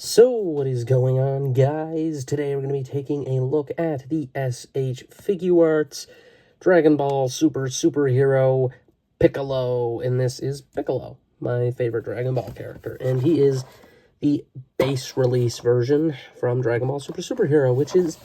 So, what is going on, guys? Today we're going to be taking a look at the SH Figuarts Dragon Ball Superhero Piccolo, and this is Piccolo, my favorite Dragon Ball character, and he is the base release version from Dragon Ball Superhero, which is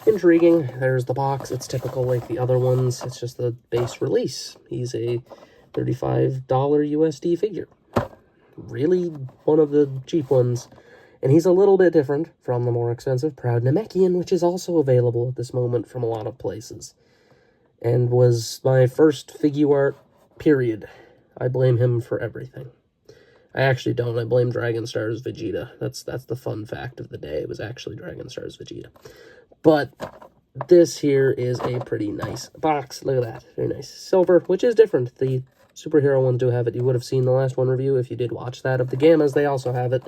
intriguing. There's the box. It's typical like the other ones. It's just the base release. He's a $35 USD figure. Really one of the cheap ones. And he's a little bit different from the more expensive Proud Namekian, which is also available at this moment from a lot of places. And was my first figuart, period. I blame him for everything. I actually don't. I blame Dragon Star's Vegeta. That's the fun fact of the day. It was actually Dragon Star's Vegeta. But this here is a pretty nice box. Look at that. Very nice. Silver, which is different. The superhero ones do have it. You would have seen the last one review if you did watch that. Of the Gammas, they also have it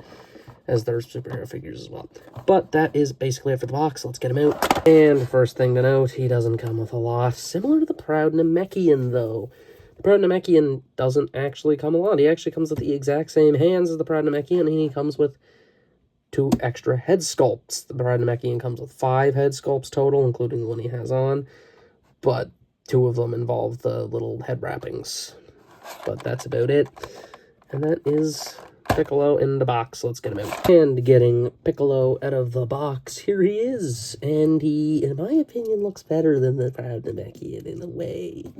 as their superhero figures as well. But that is basically it for the box. Let's get him out. And first thing to note, he doesn't come with a lot. Similar to the Proud Namekian, though. The Proud Namekian doesn't actually come a lot. He actually comes with the exact same hands as the Proud Namekian, and he comes with 2 extra head sculpts. The Proud Namekian comes with 5 head sculpts total, including the one he has on. But 2 of them involve the little head wrappings. But that's about it. And that is Piccolo in the box. Let's get him out. And getting Piccolo out of the box, here he is. And he, in my opinion, looks better than the Proud Namekian in a way.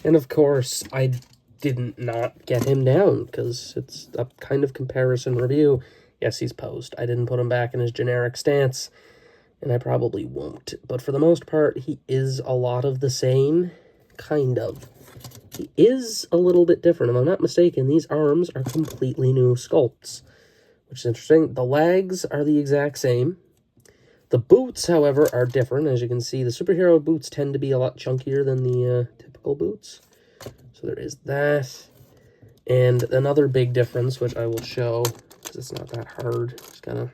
And of course, I didn't not get him down, because it's a kind of comparison review. Yes, he's posed. I didn't put him back in his generic stance, and I probably won't. But for the most part, he is a lot of the same, kind of. He is a little bit different. If I'm not mistaken, these arms are completely new sculpts, which is interesting. The legs are the exact same. The boots, however, are different. As you can see, the superhero boots tend to be a lot chunkier than the typical boots. So there is that. And another big difference, which I will show, because it's not that hard. Just gotta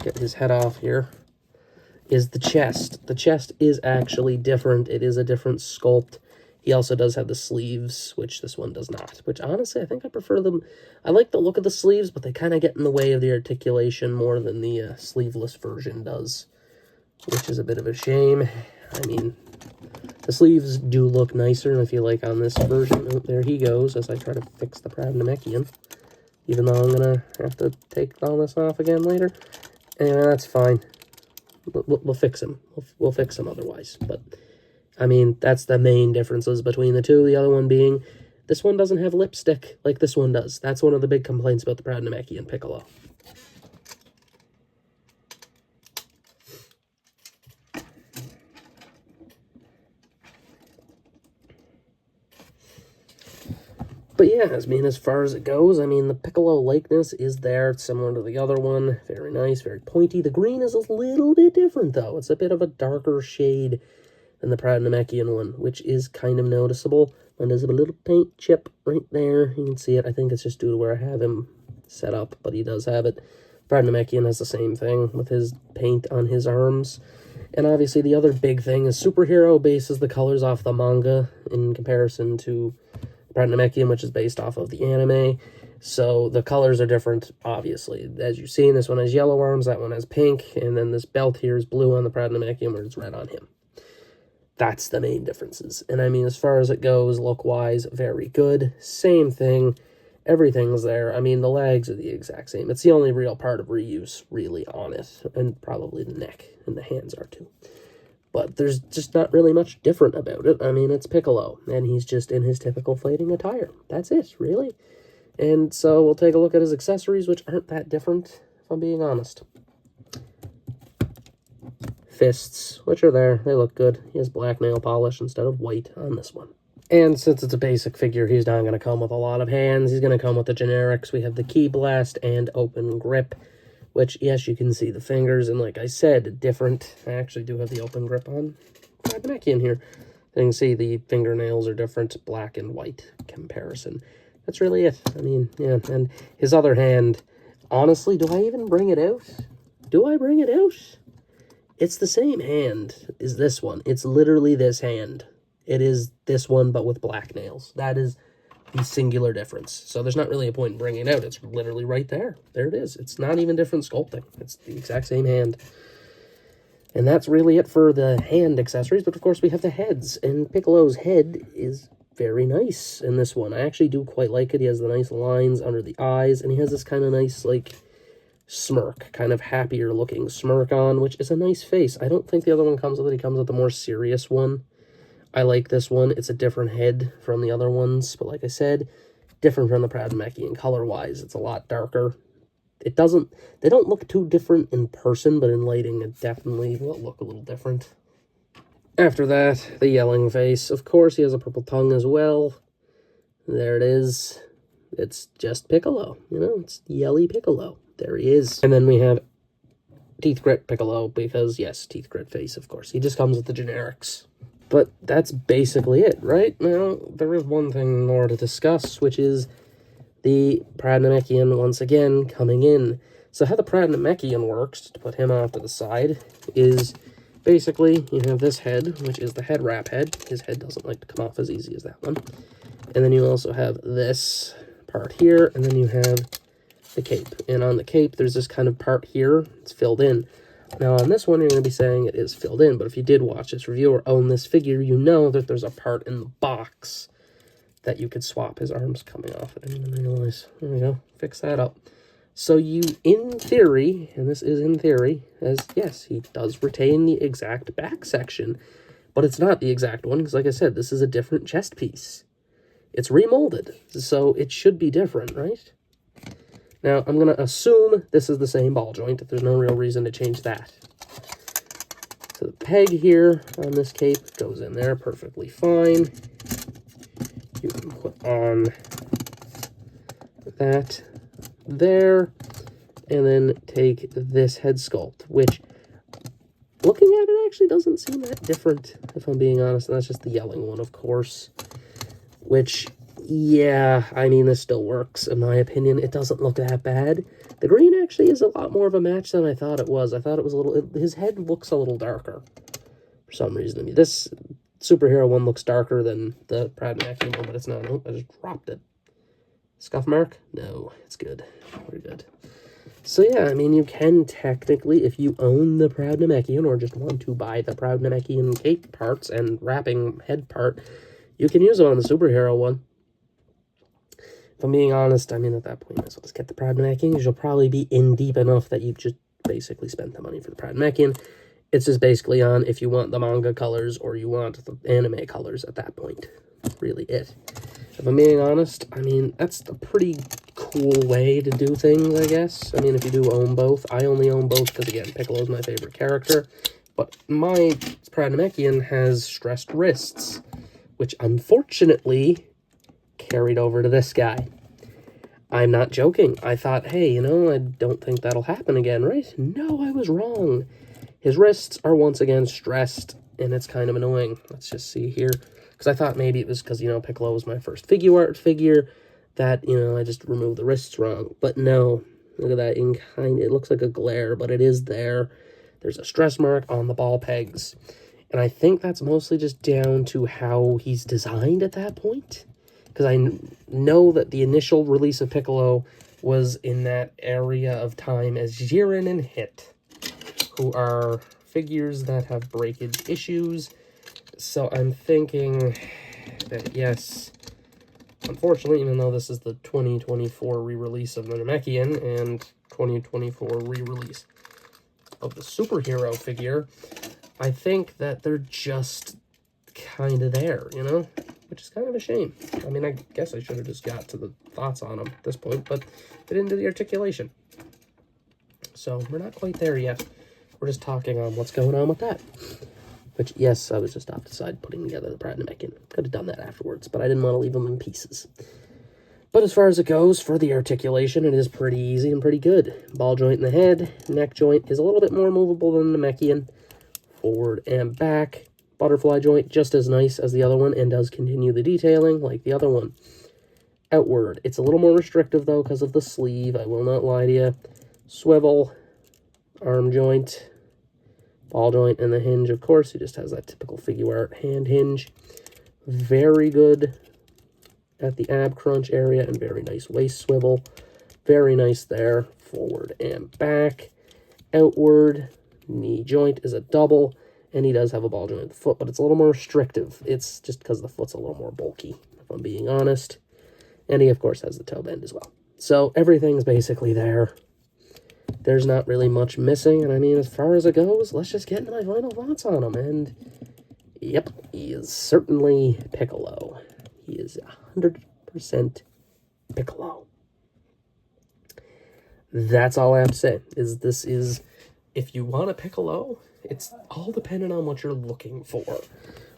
get his head off here, is the chest. The chest is actually different. It is a different sculpt. He also does have the sleeves, which this one does not. Which, honestly, I think I prefer them. I like the look of the sleeves, but they kind of get in the way of the articulation more than the sleeveless version does, which is a bit of a shame. I mean, the sleeves do look nicer, if you like, on this version. Oh, there he goes, as I try to fix the Proud Namekian, even though I'm going to have to take all this off again later. And that's fine. We'll fix him. We'll fix him otherwise, but I mean, that's the main differences between the two. The other one being, this one doesn't have lipstick like this one does. That's one of the big complaints about the Proud Namekian Piccolo. But yeah, I mean, as far as it goes, I mean, the Piccolo likeness is there. It's similar to the other one. Very nice, very pointy. The green is a little bit different, though. It's a bit of a darker shade than the Proud Namekian one, which is kind of noticeable. And there's a little paint chip right there. You can see it. I think it's just due to where I have him set up, but he does have it. Proud Namekian has the same thing with his paint on his arms. And obviously the other big thing is Superhero bases the colors off the manga in comparison to Proud Namekian, which is based off of the anime. So the colors are different, obviously. As you've seen, this one has yellow arms, that one has pink, and then this belt here is blue on the Proud Namekian, where it's red on him. That's the main differences. And I mean, as far as it goes, look-wise, very good. Same thing. Everything's there. I mean, the legs are the exact same. It's the only real part of reuse, really, on it. And probably the neck, and the hands are too. But there's just not really much different about it. I mean, it's Piccolo, and he's just in his typical fighting attire. That's it, really. And so we'll take a look at his accessories, which aren't that different, if I'm being honest. Fists, which are there. They look good. He has black nail polish instead of white on this one. And since it's a basic figure, he's not going to come with a lot of hands. He's going to come with the generics. We have the Key Blast and Open Grip, which, yes, you can see the fingers. And like I said, different. I actually do have the Open Grip on Proud Namekian here. You can see the fingernails are different, black and white comparison. That's really it. I mean, yeah. And his other hand, honestly, do I even bring it out? Do I bring it out? It's the same hand as this one. It's literally this hand. It is this one, but with black nails. That is the singular difference. So there's not really a point in bringing it out. It's literally right there. There it is. It's not even different sculpting. It's the exact same hand. And that's really it for the hand accessories. But of course we have the heads. And Piccolo's head is very nice in this one. I actually do quite like it. He has the nice lines under the eyes. And he has this kind of nice, like, smirk. Kind of happier looking smirk on, which is a nice face. I don't think the other one comes with it. He comes with the more serious one. I like this one. It's a different head from the other ones. But like I said, different from the Proud Namekian. Color-wise, it's a lot darker. They don't look too different in person, but in lighting, it definitely will look a little different. After that, the yelling face. Of course, he has a purple tongue as well. There it is. It's just Piccolo. You know, it's yelly Piccolo. There he is. And then we have Teeth Grit Piccolo, because, yes, Teeth Grit face, of course. He just comes with the generics. But that's basically it, right? Now, there is one thing more to discuss, which is the Proud Namekian, once again, coming in. So how the Proud Namekian works, to put him off to the side, is basically you have this head, which is the head wrap head. His head doesn't like to come off as easy as that one. And then you also have this part here, and then you have the cape. And on the cape, there's this kind of part here. It's filled in. Now, on this one, you're going to be saying it is filled in, but if you did watch this review or own this figure, you know that there's a part in the box that you could swap. His arm's coming off. I didn't even realize. There we go. Fix that up. So you, in theory, and this is in theory, as, yes, he does retain the exact back section, but it's not the exact one, because like I said, this is a different chest piece. It's remolded, so it should be different, right? Now, I'm going to assume this is the same ball joint. There's no real reason to change that. So the peg here on this cape goes in there perfectly fine. You can put on that there, and then take this head sculpt, which, looking at it, actually doesn't seem that different, if I'm being honest. And that's just the yelling one, of course, which, yeah, I mean, this still works, in my opinion. It doesn't look that bad. The green actually is a lot more of a match than I thought it was. I thought it was a little, his head looks a little darker, for some reason to me. This superhero one looks darker than the Proud Namekian one, but it's not. Nope, I just dropped it. Scuff mark? No, it's good. We're good. So yeah, I mean, you can technically, if you own the Proud Namekian or just want to buy the Proud Namekian cape parts and wrapping head part, you can use it on the superhero one. If I'm being honest, I mean, at that point, let's get the Proud Namekian, because you'll probably be in deep enough that you've just basically spent the money for the Proud Namekian. It's just basically on if you want the manga colors or you want the anime colors at that point. That's really it. If I'm being honest, I mean, that's a pretty cool way to do things, I guess. I mean, if you do own both. I only own both because, again, Piccolo's my favorite character. But my Proud Namekian has stressed wrists, which unfortunately carried over to this guy. I'm not joking. I thought, hey, you know, I don't think that'll happen again, right? No, I was wrong. His wrists are once again stressed, and it's kind of annoying. Let's just see here. Because I thought maybe it was because, you know, Piccolo was my first figuart figure that, you know, I just removed the wrists wrong. But no, look at that. It looks like a glare, but it is there. There's a stress mark on the ball pegs. And I think that's mostly just down to how he's designed at that point. Because I know that the initial release of Piccolo was in that area of time as Jiren and Hit, who are figures that have breakage issues. So I'm thinking that, yes, unfortunately, even though this is the 2024 re-release of the Namekian and 2024 re-release of the superhero figure, I think that they're just kind of there, you know? Which is kind of a shame. I mean, I guess I should have just got to the thoughts on them at this point, but they didn't do the articulation. So we're not quite there yet. We're just talking on what's going on with that. Which, yes, I was just off the side putting together the Proud Namekian. Could have done that afterwards, but I didn't want to leave them in pieces. But as far as it goes, for the articulation, it is pretty easy and pretty good. Ball joint in the head, neck joint is a little bit more movable than the Namekian. Forward and back. Butterfly joint, just as nice as the other one, and does continue the detailing like the other one. Outward, it's a little more restrictive, though, because of the sleeve. I will not lie to you. Swivel, arm joint, ball joint, and the hinge, of course. He just has that typical figuart hand hinge. Very good at the ab crunch area, and very nice waist swivel. Very nice there. Forward and back. Outward. Knee joint is a double, and he does have a ball joint in the foot, but it's a little more restrictive. It's just because the foot's a little more bulky, if I'm being honest. And he, of course, has the toe bend as well. So everything's basically there. There's not really much missing, and I mean, as far as it goes, let's just get into my final thoughts on him. And, yep, he is certainly Piccolo. He is 100% Piccolo. That's all I have to say, is this is, if you want a Piccolo, it's all dependent on what you're looking for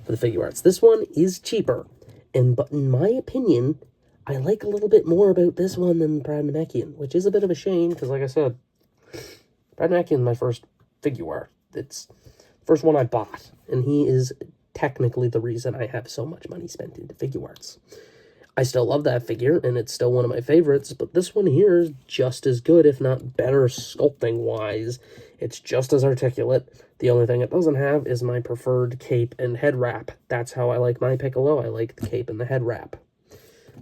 the figuarts. This one is cheaper, but in my opinion, I like a little bit more about this one than Brad Namekian, which is a bit of a shame, because like I said, Brad Namekian is my first figuart. It's the first one I bought, and he is technically the reason I have so much money spent into figuarts. I still love that figure, and it's still one of my favorites, but this one here is just as good, if not better sculpting-wise. It's just as articulate. The only thing it doesn't have is my preferred cape and head wrap. That's how I like my Piccolo. I like the cape and the head wrap.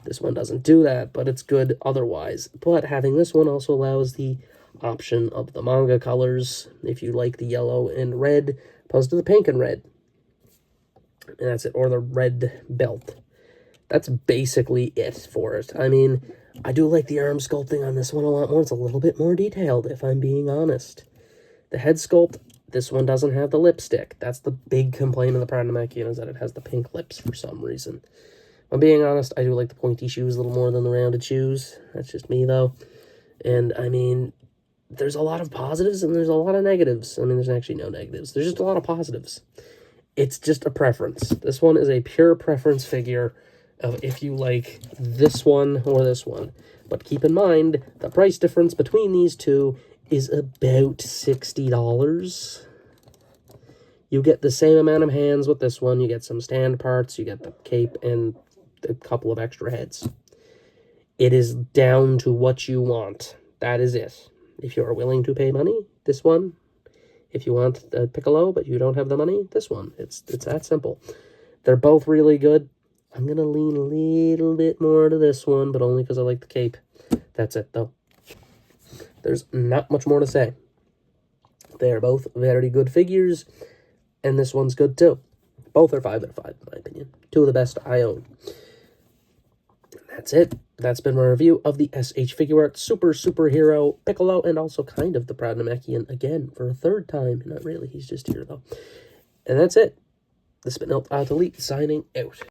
This one doesn't do that, but it's good otherwise. But having this one also allows the option of the manga colors, if you like the yellow and red, opposed to the pink and red. And that's it, or the red belt. That's basically it for it. I mean, I do like the arm sculpting on this one a lot more. It's a little bit more detailed, if I'm being honest. The head sculpt, this one doesn't have the lipstick. That's the big complaint of the Brad Namekian, is that it has the pink lips for some reason. If I'm being honest, I do like the pointy shoes a little more than the rounded shoes. That's just me, though. And, I mean, there's a lot of positives and there's a lot of negatives. I mean, there's actually no negatives. There's just a lot of positives. It's just a preference. This one is a pure preference figure of if you like this one or this one. But keep in mind, the price difference between these two is about $60. You get the same amount of hands with this one. You get some stand parts, you get the cape, and a couple of extra heads. It is down to what you want. That is it. If you are willing to pay money, this one. If you want a Piccolo, but you don't have the money, this one. It's that simple. They're both really good. I'm going to lean a little bit more to this one, but only because I like the cape. That's it, though. There's not much more to say. They're both very good figures, and this one's good, too. Both are 5 out of 5, in my opinion. Two of the best I own. And that's it. That's been my review of the SH Figuarts Superhero Piccolo, and also kind of the Brad Namekian again for a third time. Not really, he's just here, though. And that's it. This has been Elf Elite signing out.